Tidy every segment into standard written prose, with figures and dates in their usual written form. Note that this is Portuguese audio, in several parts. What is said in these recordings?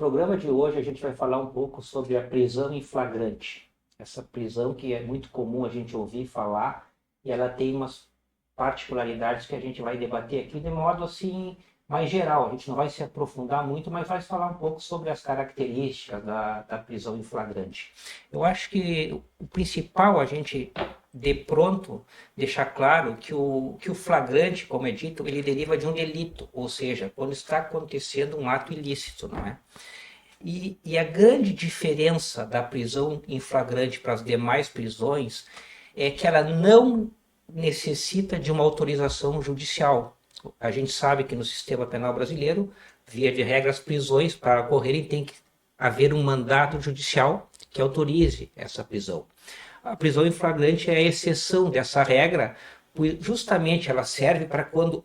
programa de hoje a gente vai falar um pouco sobre a prisão em flagrante. Essa prisão que é muito comum a gente ouvir falar e ela tem umas particularidades que a gente vai debater aqui de modo assim mais geral. A gente não vai se aprofundar muito, mas vai falar um pouco sobre as características da prisão em flagrante. Eu acho que o principal a gente de pronto deixar claro que o flagrante, como é dito, ele deriva de um delito, ou seja, quando está acontecendo um ato ilícito, não é? E a grande diferença da prisão em flagrante para as demais prisões é que ela não necessita de uma autorização judicial. A gente sabe que no sistema penal brasileiro, via de regra, as prisões para ocorrerem tem que haver um mandato judicial que autorize essa prisão. A prisão em flagrante é a exceção dessa regra, pois justamente ela serve para quando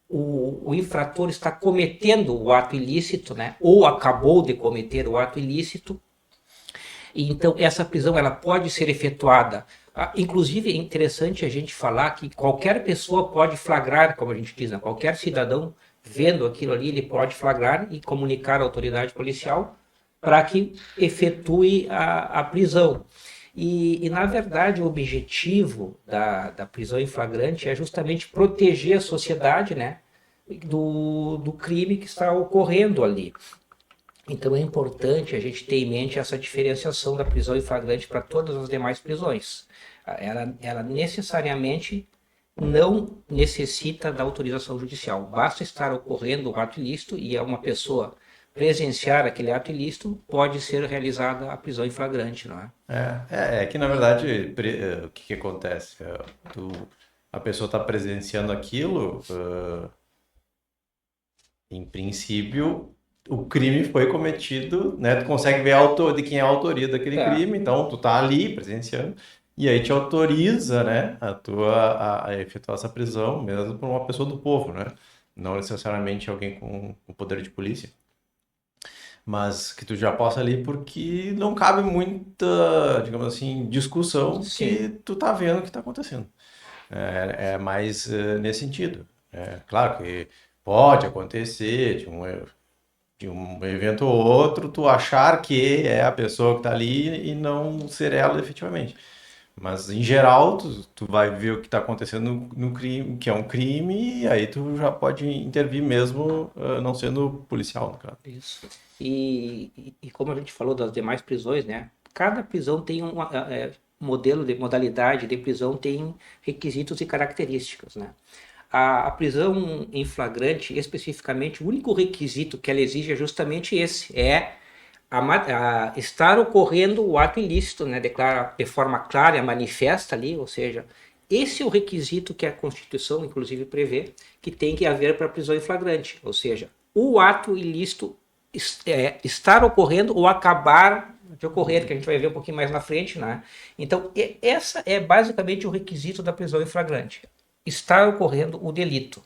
o infrator está cometendo o ato ilícito, né, ou acabou de cometer o ato ilícito. E então essa prisão ela pode ser efetuada. Inclusive é interessante a gente falar que qualquer pessoa pode flagrar, como a gente diz, né? Qualquer cidadão vendo aquilo ali, ele pode flagrar e comunicar à autoridade policial para que efetue a prisão. Na verdade, o objetivo da prisão em flagrante é justamente proteger a sociedade, né, do crime que está ocorrendo ali. Então é importante a gente ter em mente essa diferenciação da prisão em flagrante para todas as demais prisões. Ela necessariamente não necessita da autorização judicial. Basta estar ocorrendo o ato ilícito e uma pessoa presenciar aquele ato ilícito, pode ser realizada a prisão em flagrante, não é? É que na verdade o que acontece? A pessoa está presenciando aquilo, em princípio, o crime foi cometido, né? Tu consegue ver de quem é a autoria daquele crime, então tu tá ali presenciando, e aí te autoriza, né, a efetuar essa prisão, mesmo por uma pessoa do povo, né? Não necessariamente alguém com poder de polícia. Mas que tu já possa ali porque não cabe muita, digamos assim, discussão que tu tá vendo o que tá acontecendo. É mais nesse sentido. Claro que pode acontecer de um evento ou outro, tu achar que é a pessoa que tá ali e não ser ela efetivamente. Mas, em geral, tu vai ver o que está acontecendo no crime, que é um crime, e aí tu já pode intervir mesmo, não sendo policial, no caso. Isso. E como a gente falou das demais prisões, né? Cada prisão tem um modalidade de prisão tem requisitos e características, né? A prisão em flagrante, especificamente, o único requisito que ela exige é justamente esse, estar ocorrendo o ato ilícito, né? Declara de forma clara e manifesta ali, ou seja, esse é o requisito que a Constituição, inclusive, prevê que tem que haver para prisão em flagrante, ou seja, o ato ilícito estar ocorrendo ou acabar de ocorrer, que a gente vai ver um pouquinho mais na frente, né? Então, essa é basicamente o requisito da prisão em flagrante, estar ocorrendo o delito.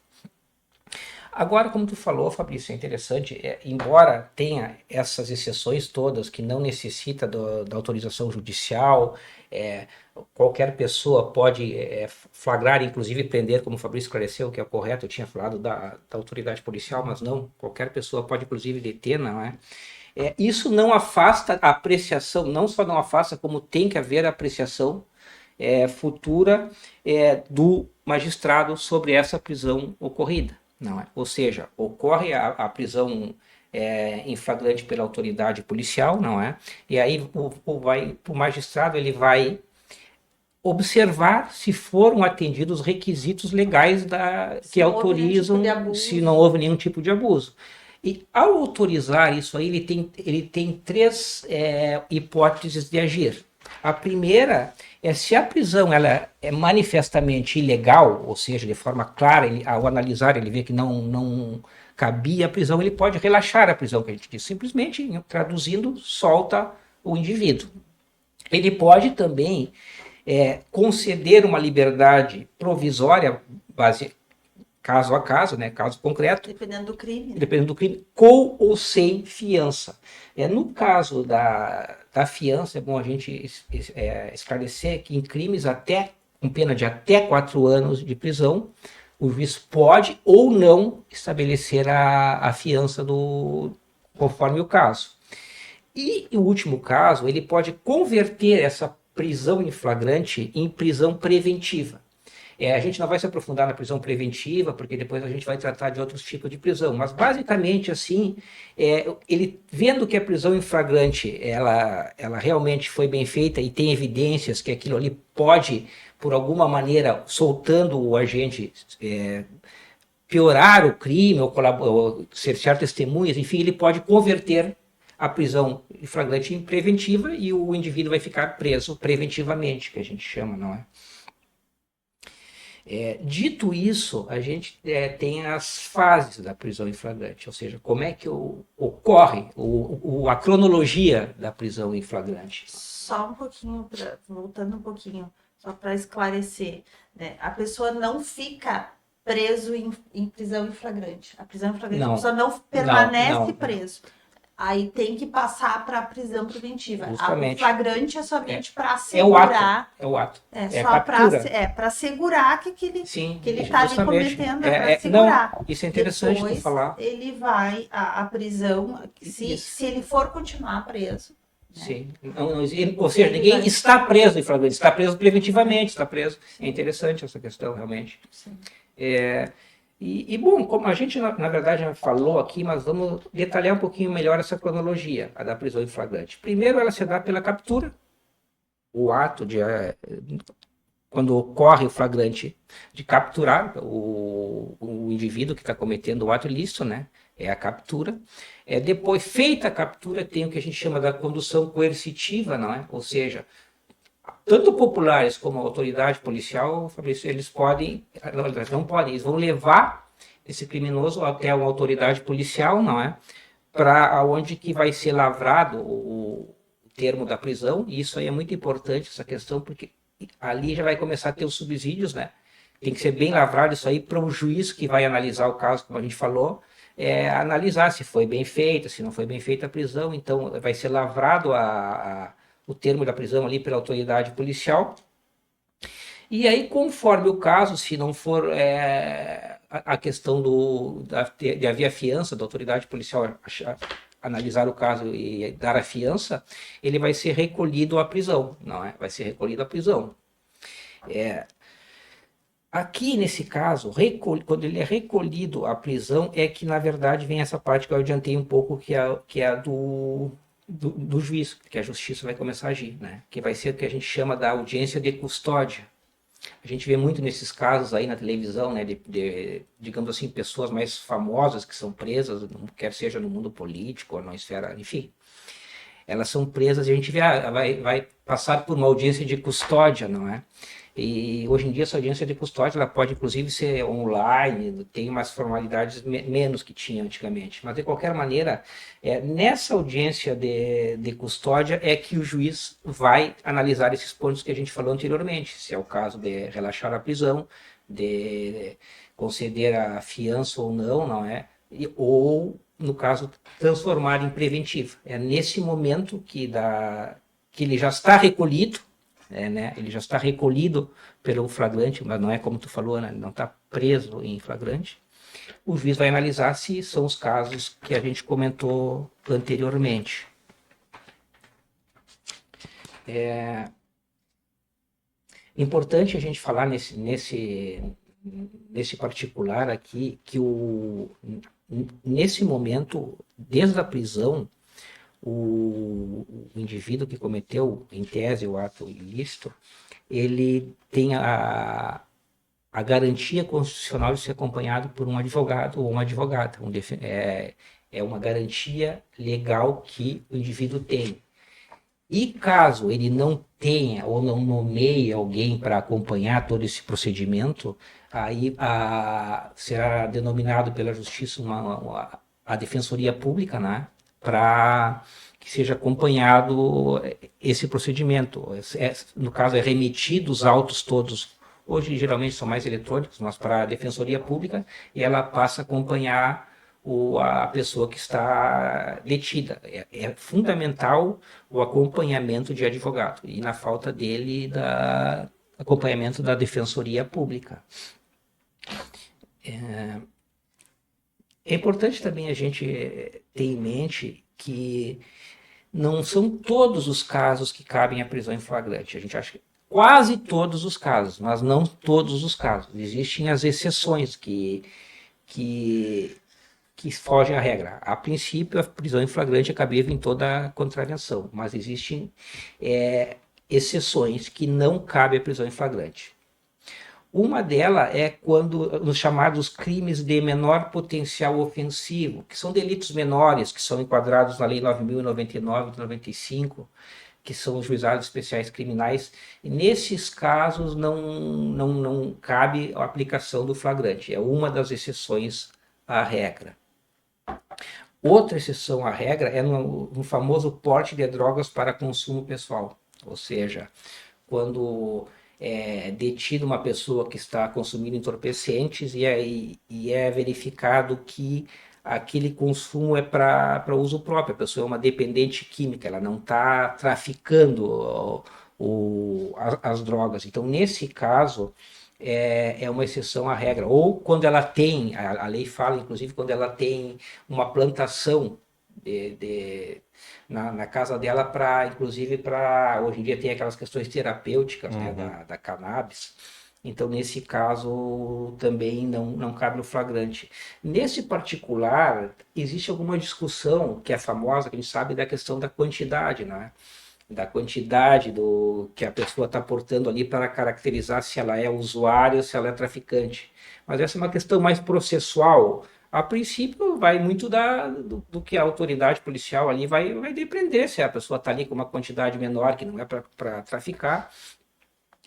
Agora, como tu falou, Fabrício, é interessante, embora tenha essas exceções todas que não necessita da autorização judicial, qualquer pessoa pode flagrar, inclusive prender, como o Fabrício esclareceu, que é o correto, eu tinha falado da autoridade policial, mas não, qualquer pessoa pode inclusive deter, não é? Isso não afasta a apreciação, não só não afasta, como tem que haver a apreciação futura do magistrado sobre essa prisão ocorrida. Não é? Ou seja, ocorre a prisão em flagrante pela autoridade policial, não é? E aí o magistrado ele vai observar se foram atendidos os requisitos legais que autorizam, se não houve nenhum tipo de abuso. E ao autorizar isso aí, ele tem três hipóteses de agir. A primeira é se a prisão ela é manifestamente ilegal, ou seja, de forma clara, ao analisar ele vê que não cabia a prisão, ele pode relaxar a prisão, que a gente diz, simplesmente, traduzindo, solta o indivíduo. Ele pode também conceder uma liberdade provisória, caso a caso, né, caso concreto. Dependendo do crime. Né? Dependendo do crime, com ou sem fiança. No caso da fiança, é bom a gente esclarecer que em crimes com pena de até 4 anos de prisão, o juiz pode ou não estabelecer a fiança conforme o caso. E o último caso, ele pode converter essa prisão em flagrante em prisão preventiva. A gente não vai se aprofundar na prisão preventiva, porque depois a gente vai tratar de outros tipos de prisão, mas basicamente assim, ele vendo que a prisão em flagrante, ela realmente foi bem feita e tem evidências que aquilo ali pode, por alguma maneira, soltando o agente, piorar o crime ou cercear testemunhas, enfim, ele pode converter a prisão em flagrante em preventiva e o indivíduo vai ficar preso preventivamente, que a gente chama, não é? Dito isso, a gente tem as fases da prisão em flagrante, ou seja, como é que ocorre a cronologia da prisão em flagrante. Só um pouquinho, voltando um pouquinho, só para esclarecer, né? A pessoa não fica preso em prisão em flagrante. A prisão em flagrante, a pessoa não permanece preso. Aí tem que passar para a prisão preventiva. O flagrante é somente para assegurar. É o ato. Só para assegurar que ele está ali cometendo, para assegurar. Não, isso é interessante de falar. Ele vai à prisão, se ele for continuar preso. Né? Sim. Ou seja, ninguém está preso em flagrante, está preso preventivamente, está preso. É interessante essa questão, realmente. Sim. Bom, como a gente, na verdade, já falou aqui, mas vamos detalhar um pouquinho melhor essa cronologia, a da prisão em flagrante. Primeiro, ela se dá pela captura, o ato de, quando ocorre o flagrante, de capturar o indivíduo que está cometendo o ato ilícito, né? É a captura. Depois, feita a captura, tem o que a gente chama da condução coercitiva, não é? Ou seja, tanto populares como a autoridade policial, Fabrício, eles não podem, eles vão levar esse criminoso até uma autoridade policial, não é? Para onde que vai ser lavrado o termo da prisão, e isso aí é muito importante, essa questão, porque ali já vai começar a ter os subsídios, né? Tem que ser bem lavrado isso aí para o juiz que vai analisar o caso, como a gente falou, analisar se foi bem feita, se não foi bem feita a prisão, então vai ser lavrado o termo da prisão ali pela autoridade policial. E aí, conforme o caso, se não for a questão de haver a fiança da autoridade policial analisar o caso e dar a fiança, ele vai ser recolhido à prisão, não é? Vai ser recolhido à prisão. Aqui, nesse caso, quando ele é recolhido à prisão, é que, na verdade, vem essa parte que eu adiantei um pouco, que é a do juiz, que a justiça vai começar a agir, né? Que vai ser o que a gente chama da audiência de custódia. A gente vê muito nesses casos aí na televisão, né, digamos assim, pessoas mais famosas que são presas, quer seja no mundo político ou na esfera, enfim. Elas são presas e a gente vê, vai passar por uma audiência de custódia, não é? E hoje em dia essa audiência de custódia ela pode inclusive ser online, tem umas formalidades menos que tinha antigamente. Mas de qualquer maneira, nessa audiência de custódia é que o juiz vai analisar esses pontos que a gente falou anteriormente, se é o caso de relaxar a prisão, de conceder a fiança ou não é? Ou, no caso, transformar em preventiva. É nesse momento que ele já está recolhido, né? Ele já está recolhido pelo flagrante, mas não é como tu falou, né? Ele não está preso em flagrante. O juiz vai analisar se são os casos que a gente comentou anteriormente. Importante a gente falar nesse particular aqui que nesse momento, desde a prisão, o indivíduo que cometeu, em tese, o ato ilícito, ele tem a garantia constitucional de ser acompanhado por um advogado ou uma advogada. É uma garantia legal que o indivíduo tem. E caso ele não tenha ou não nomeie alguém para acompanhar todo esse procedimento, aí será denominado pela justiça a defensoria pública, né? Para que seja acompanhado esse procedimento. No caso, é remetido os autos todos, hoje geralmente são mais eletrônicos, mas para a Defensoria Pública, e ela passa a acompanhar a pessoa que está detida. É fundamental o acompanhamento de advogado, e na falta dele, acompanhamento da Defensoria Pública. É importante também a gente ter em mente que não são todos os casos que cabem à prisão em flagrante. A gente acha que quase todos os casos, mas não todos os casos. Existem as exceções que, que fogem à regra. A princípio, a prisão em flagrante é cabível em toda contravenção, mas existem exceções que não cabe a prisão em flagrante. Uma delas é quando nos chamados crimes de menor potencial ofensivo, que são delitos menores, que são enquadrados na Lei 9.099 de 95, que são os juizados especiais criminais. E nesses casos não cabe a aplicação do flagrante, é uma das exceções à regra. Outra exceção à regra é no famoso porte de drogas para consumo pessoal, ou seja, quando é detida uma pessoa que está consumindo entorpecentes e é verificado que aquele consumo é para uso próprio, a pessoa é uma dependente química, ela não está traficando as drogas. Então, nesse caso, é uma exceção à regra. Ou quando ela tem, a lei fala, inclusive, quando ela tem uma plantação na casa dela inclusive hoje em dia tem aquelas questões terapêuticas, né, da cannabis. Então, nesse caso, também não cabe o flagrante. Nesse particular, existe alguma discussão que é famosa, que a gente sabe, da questão da quantidade, né? Da quantidade que a pessoa está portando ali para caracterizar se ela é usuária ou se ela é traficante. Mas essa é uma questão mais processual. A princípio, vai muito do que a autoridade policial ali vai depender. Se a pessoa está ali com uma quantidade menor, que não é para traficar,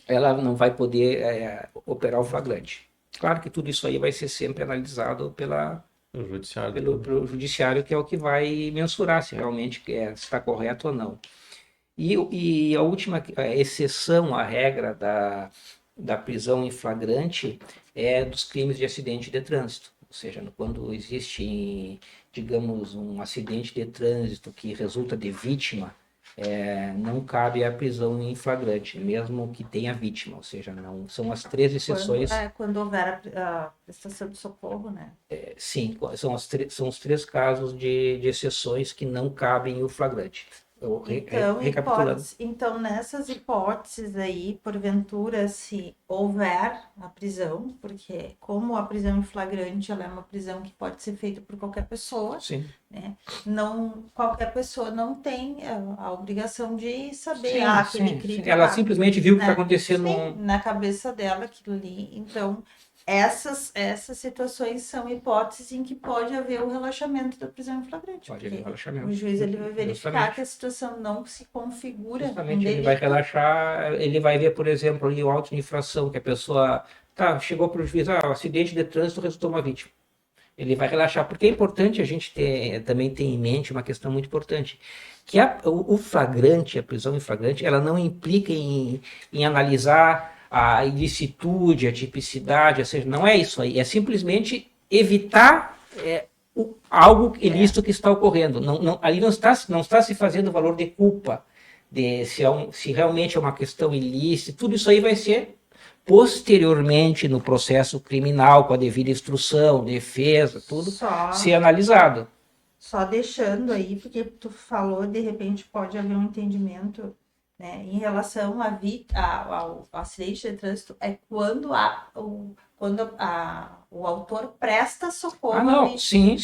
ela não vai poder operar o flagrante. Claro que tudo isso aí vai ser sempre analisado pelo judiciário, que é o que vai mensurar se realmente está correto ou não. E a última exceção à regra da prisão em flagrante é dos crimes de acidente de trânsito. Ou seja, quando existe, digamos, um acidente de trânsito que resulta de vítima, não cabe a prisão em flagrante, mesmo que tenha vítima. Ou seja, não são as três exceções. Quando houver a prestação de socorro, né? Sim, são os três casos de exceções que não cabem o flagrante. Então, nessas hipóteses aí, porventura, se houver a prisão, porque como a prisão em flagrante ela é uma prisão que pode ser feita por qualquer pessoa, sim, né? Qualquer pessoa não tem a obrigação de saber sim, aquele crime. Ela simplesmente viu o que está acontecendo na cabeça dela, aquilo ali. Então, essas situações são hipóteses em que pode haver o relaxamento da prisão em flagrante. Pode haver o relaxamento. O juiz ele vai verificar que a situação não se configura. Justamente, ele vai relaxar, ele vai ver, por exemplo, ali o auto de infração, que a pessoa chegou para o juiz, o acidente de trânsito resultou uma vítima. Ele vai relaxar, porque é importante a gente também ter em mente uma questão muito importante, que o flagrante, a prisão em flagrante, ela não implica em analisar a ilicitude, a tipicidade, ou seja, não é isso aí, é simplesmente evitar algo ilícito que está ocorrendo. Ali não está se fazendo valor de culpa, se realmente é uma questão ilícita, tudo isso aí vai ser posteriormente no processo criminal, com a devida instrução, defesa, tudo, ser analisado. Só deixando aí, porque tu falou, de repente pode haver um entendimento, né, em relação ao acidente de trânsito, é quando o autor presta socorro. Não, sim.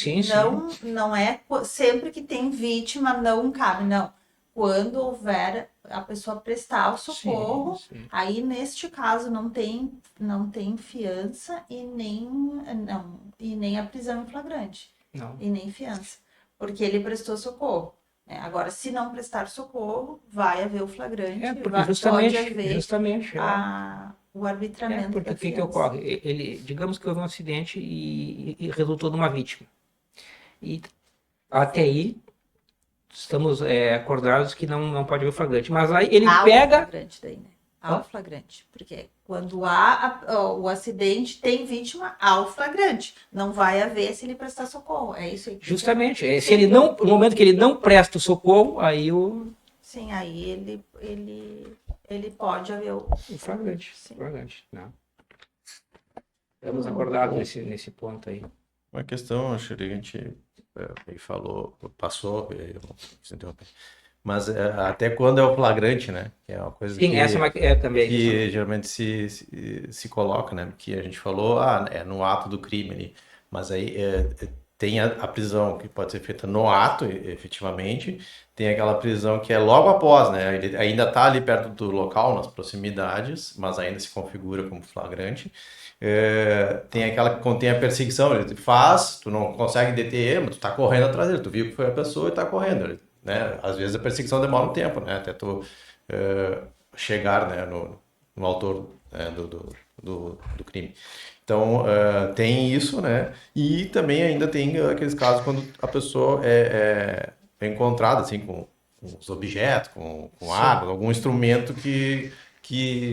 Não é sempre que tem vítima, não cabe, não. Quando houver a pessoa prestar o socorro, sim. Aí neste caso não tem fiança e nem a prisão em flagrante. Não. E nem fiança, porque ele prestou socorro. Agora, se não prestar socorro, vai haver o flagrante. Porque justamente o arbitramento. Porque o que ocorre? Digamos que houve um acidente e resultou numa vítima. E até aí estamos acordados que não pode haver o flagrante. Mas aí ele pega. O flagrante daí, né? Há o flagrante. Porque quando há o acidente, tem vítima, há o flagrante. Não vai haver se ele prestar socorro. É isso aí. Justamente. Se ele no momento que ele não presta o socorro, aí o. Sim, aí ele pode haver o flagrante. Sim. Flagrante. Não. Estamos acordados nesse ponto aí. Uma questão, acho que a gente passou, eu se interromper. Mas até quando é o flagrante, né? Que é uma coisa Sim, essa é também. que geralmente se coloca, né? Que a gente falou, é no ato do crime ali. Mas aí tem a prisão que pode ser feita no ato, efetivamente. Tem aquela prisão que é logo após, né? Ele ainda está ali perto do local, nas proximidades, mas ainda se configura como flagrante. Tem aquela que contém a perseguição, ele faz, tu não consegue deter ele, mas tu tá correndo atrás dele, tu viu que foi a pessoa e tá correndo, né? Às vezes a perseguição demora um tempo, né? Até tu chegar, né, no autor, né, do crime. Então, tem isso, né? E também ainda tem aqueles casos quando a pessoa é encontrada, assim, com os objetos, com armas, algum instrumento que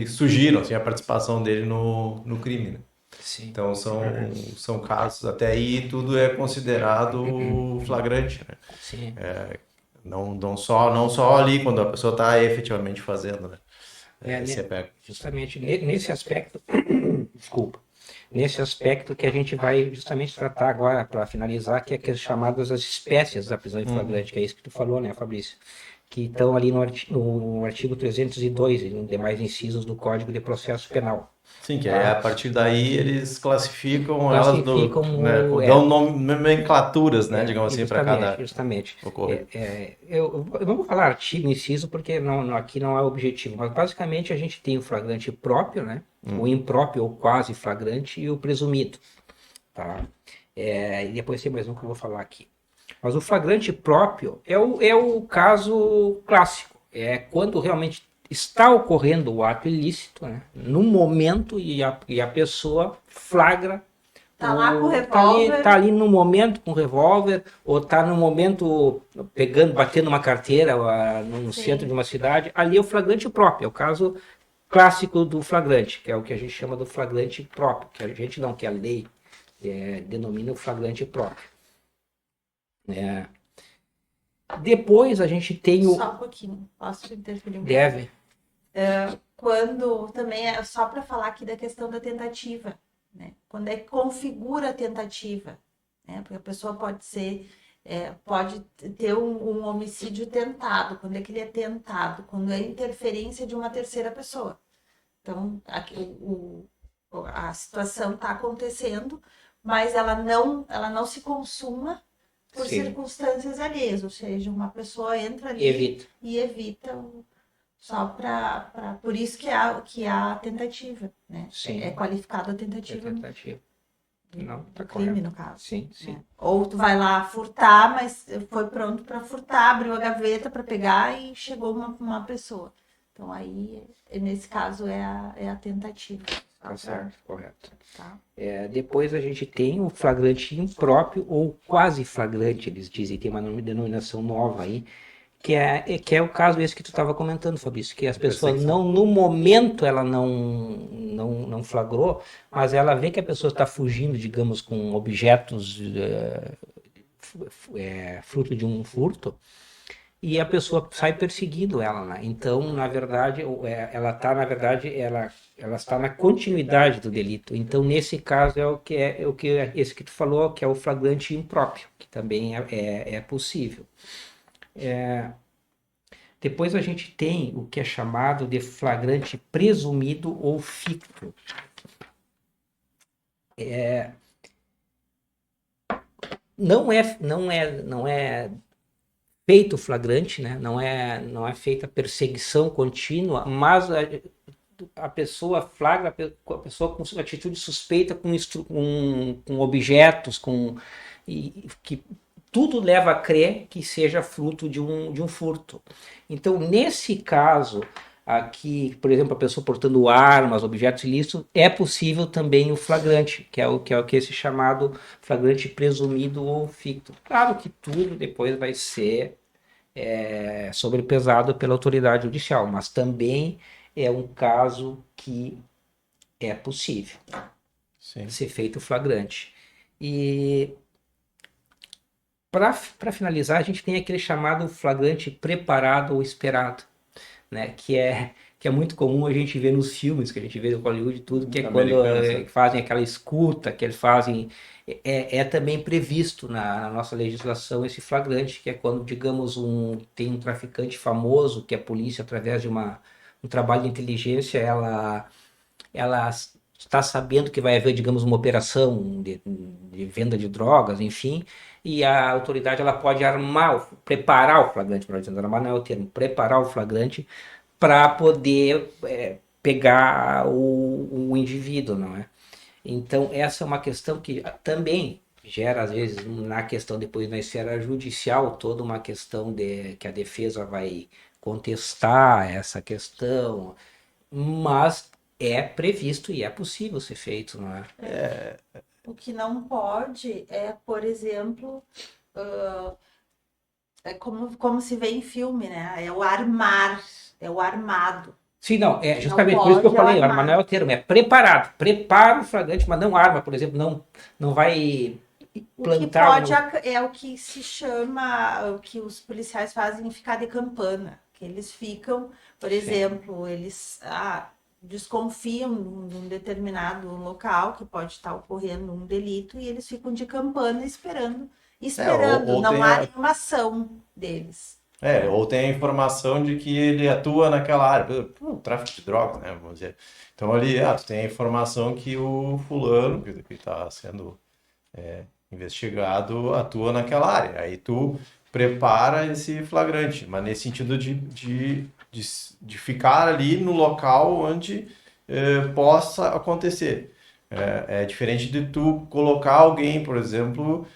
sugiram, assim, a participação dele no crime, né? Sim. Então, são casos, até aí tudo é considerado flagrante, né? Sim. Não só ali, quando a pessoa está efetivamente fazendo, né? Justamente nesse aspecto, desculpa, nesse aspecto que a gente vai justamente tratar agora, para finalizar, que é as chamadas as espécies da prisão em flagrante, que é isso que tu falou, né, Fabrício? Que estão ali no artigo 302 e nos demais incisos do Código de Processo Penal. Sim, que a partir daí eles classificam elas né, dão nomenclaturas, né, digamos assim, para cada justamente. ocorrido. Eu vou falar artigo, inciso, porque aqui não é o objetivo, mas basicamente a gente tem o flagrante próprio, né, o impróprio ou quase flagrante e o presumido. Tá? E depois tem mais um que eu vou falar aqui. Mas o flagrante próprio é o caso clássico. É quando realmente está ocorrendo o ato ilícito, né? No momento e a pessoa flagra. Tá lá com o revólver. Tá ali no momento com o revólver, ou tá no momento batendo uma carteira no centro de uma cidade. Ali é o flagrante próprio, é o caso clássico do flagrante, que é o que a gente chama do flagrante próprio, que a gente não, que a lei denomina o flagrante próprio. Depois a gente tem o... Só um pouquinho, posso interferir um pouquinho? Deve. Quando também é só para falar aqui da questão da tentativa, né? Quando é que configura a tentativa, né? Porque a pessoa pode ter um homicídio tentado. Quando é que ele é tentado? Quando é interferência de uma terceira pessoa. Então, a situação está acontecendo, mas ela não se consuma por circunstâncias alheias, ou seja, uma pessoa entra ali e evita só por isso que há a tentativa, né? Sim. É qualificada a tentativa. Não, tá crime, correto. no caso. Sim. Né? Ou tu vai lá furtar, mas foi pronto para furtar, abriu a gaveta para pegar e chegou uma pessoa. Então aí, nesse caso, é a tentativa. Tá certo, correto. Tá. Depois a gente tem o flagrante impróprio ou quase flagrante, eles dizem, tem uma denominação nova aí, que é o caso esse que tu estava comentando, Fabrício, que as pessoas no momento ela não flagrou, mas ela vê que a pessoa está fugindo, digamos, com objetos fruto de um furto, e a pessoa sai perseguindo ela, né? Então, na verdade, ela está na continuidade do delito. Então, nesse caso, esse que tu falou, que é o flagrante impróprio, que também é possível. Depois a gente tem o que é chamado de flagrante presumido ou ficto. Não é feito flagrante, né? Não é feita perseguição contínua, mas a pessoa flagra a pessoa com atitude suspeita com objetos, que tudo leva a crer que seja fruto de um furto. Então, nesse caso aqui, por exemplo, a pessoa portando armas, objetos ilícitos, é possível também o flagrante, que é esse chamado flagrante presumido ou ficto. Claro que tudo depois vai ser sobrepesado pela autoridade judicial, mas também é um caso que é possível ser feito flagrante. E para finalizar, a gente tem aquele chamado flagrante preparado ou esperado, né? Que é que é muito comum a gente ver nos filmes, que a gente vê no Hollywood e tudo, que é quando Americanos, fazem aquela escuta, que eles fazem... É também previsto na nossa legislação esse flagrante, que é quando, digamos, tem um traficante famoso, que a polícia, através de um trabalho de inteligência, ela está sabendo que vai haver, digamos, uma operação de venda de drogas, enfim, e a autoridade ela pode preparar o flagrante, melhor dizendo, armar não é o termo, preparar o flagrante para poder pegar o indivíduo, não é? Então, essa é uma questão que também gera, às vezes, na questão depois na esfera judicial, toda uma questão que a defesa vai contestar essa questão, mas é previsto e é possível ser feito, não é? O que não pode é, por exemplo, é como se vê em filme, né? É o armado. Sim, não, é justamente por isso que eu falei, arma não é o termo, é preparado, prepara o flagrante, mas não arma, por exemplo, não vai plantar... O que pode é o que se chama, o que os policiais fazem, ficar de campana, que eles ficam, por exemplo, eles desconfiam de um determinado local que pode estar ocorrendo um delito e eles ficam de campana esperando, ou não há nenhuma ação deles. Ou tem a informação de que ele atua naquela área, tráfico de drogas, né, vamos dizer. Então ali, tu tem a informação que o fulano, que está sendo investigado, atua naquela área. Aí tu prepara esse flagrante, mas nesse sentido de ficar ali no local onde possa acontecer. É diferente de tu colocar alguém, por exemplo,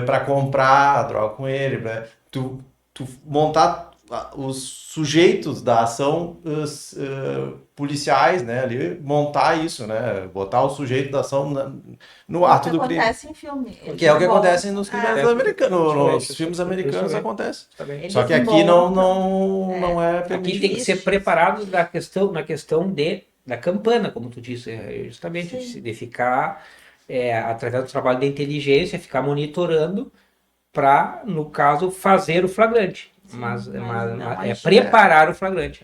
para comprar a droga com ele, tu montar os sujeitos da ação policiais, né, ali, montar isso, né, botar o sujeito da ação no ato do crime. Acontece em filme. Que é o que acontece nos crimes americanos, nos filmes americanos acontece. Só que aqui não é permitido. Aqui tem que ser preparado na questão da campana, como tu disse, justamente de ficar, através do trabalho da inteligência, ficar monitorando para, no caso, fazer o flagrante. Mas preparar o flagrante.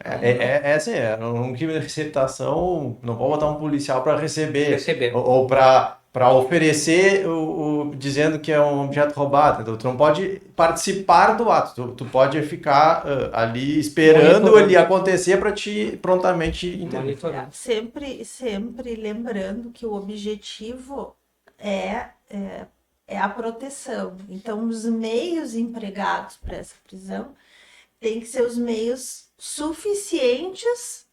Assim, um crime de receptação, não pode botar um policial para receber. Ou para oferecer, dizendo que é um objeto roubado. Então, tu não pode participar do ato. Tu pode ficar ali esperando ele acontecer para te prontamente intervir. Sempre lembrando que o objetivo é a proteção. Então, os meios empregados para essa prisão têm que ser os meios suficientes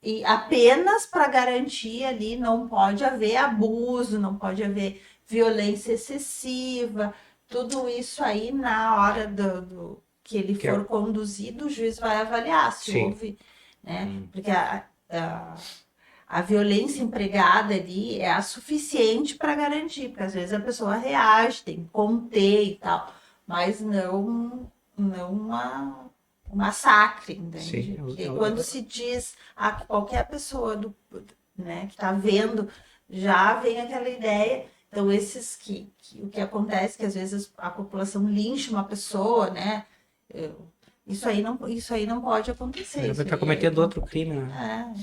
e apenas para garantir ali, não pode haver abuso, não pode haver violência excessiva, tudo isso aí na hora do que ele for conduzido, o juiz vai avaliar se houve, né? Porque a violência empregada ali é a suficiente para garantir, porque às vezes a pessoa reage, tem que conter e tal, mas não um massacre, entende? Porque quando se diz que qualquer pessoa que está vendo, já vem aquela ideia. Então, o que acontece que às vezes a população lincha uma pessoa, né? Isso aí não pode acontecer. Ele vai estar cometendo outro crime, né?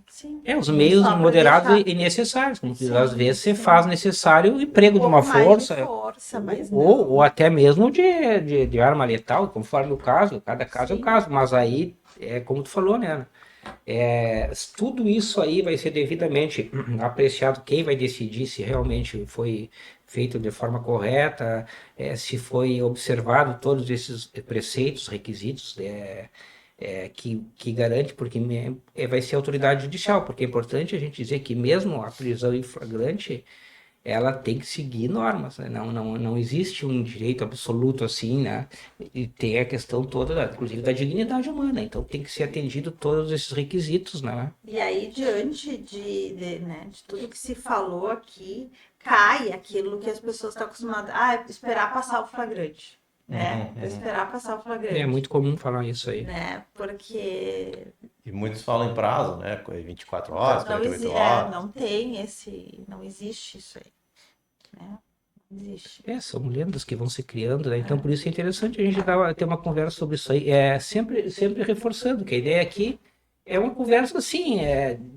Sim. Os meios moderados e necessários. Como às vezes você faz necessário o emprego de uma força. Ou até mesmo de arma letal, conforme o caso. Cada caso é um caso. Mas aí, como tu falou, né? Tudo isso aí vai ser devidamente apreciado. Quem vai decidir se realmente foi feito de forma correta, se foi observado todos esses preceitos, requisitos que garante, porque vai ser a autoridade judicial, porque é importante a gente dizer que mesmo a prisão em flagrante, ela tem que seguir normas, né? Não existe um direito absoluto assim, né? E tem a questão toda, inclusive, da dignidade humana, então tem que ser atendido todos esses requisitos, né? E aí, diante de tudo que se falou aqui, cai aquilo que as pessoas estão acostumadas esperar passar o flagrante. Esperar passar o flagrante. É muito comum falar isso aí. Né? Porque... E muitos falam em prazo, né? 24 horas, 48 horas. Não existe isso aí. Né? Não existe. São lendas que vão se criando, né? Então por isso é interessante a gente ter uma conversa sobre isso aí. Sempre reforçando que a ideia aqui É uma conversa assim,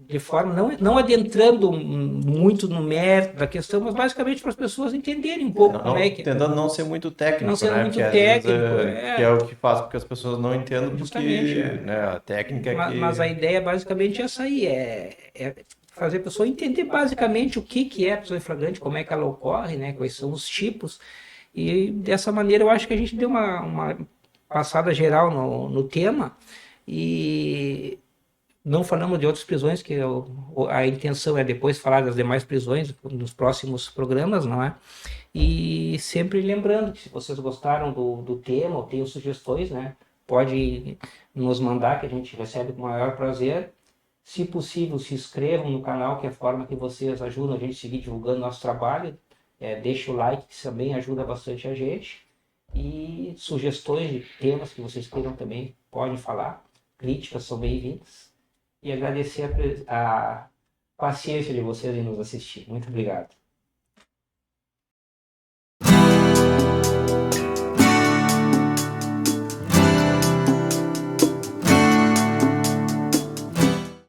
de forma não adentrando muito no mérito da questão, mas basicamente para as pessoas entenderem um pouco como é que é. Tentando não ser muito técnico, Não sendo né? muito Porque às técnico, vezes que é o que faz com que as pessoas não entendam, justamente. porque né, a técnica é que... Mas a ideia é basicamente essa aí, é fazer a pessoa entender basicamente o que é a prisão em flagrante, como é que ela ocorre, né? Quais são os tipos. E dessa maneira eu acho que a gente deu uma passada geral no tema e não falamos de outras prisões, que a intenção é depois falar das demais prisões nos próximos programas, não é? E sempre lembrando que se vocês gostaram do tema ou tenham sugestões, né? Pode nos mandar que a gente recebe com o maior prazer. Se possível, se inscrevam no canal, que é a forma que vocês ajudam a gente a seguir divulgando nosso trabalho. Deixa o like, que também ajuda bastante a gente. E sugestões de temas que vocês queiram também, podem falar. Críticas são bem-vindas. E agradecer a paciência de vocês em nos assistir. Muito obrigado.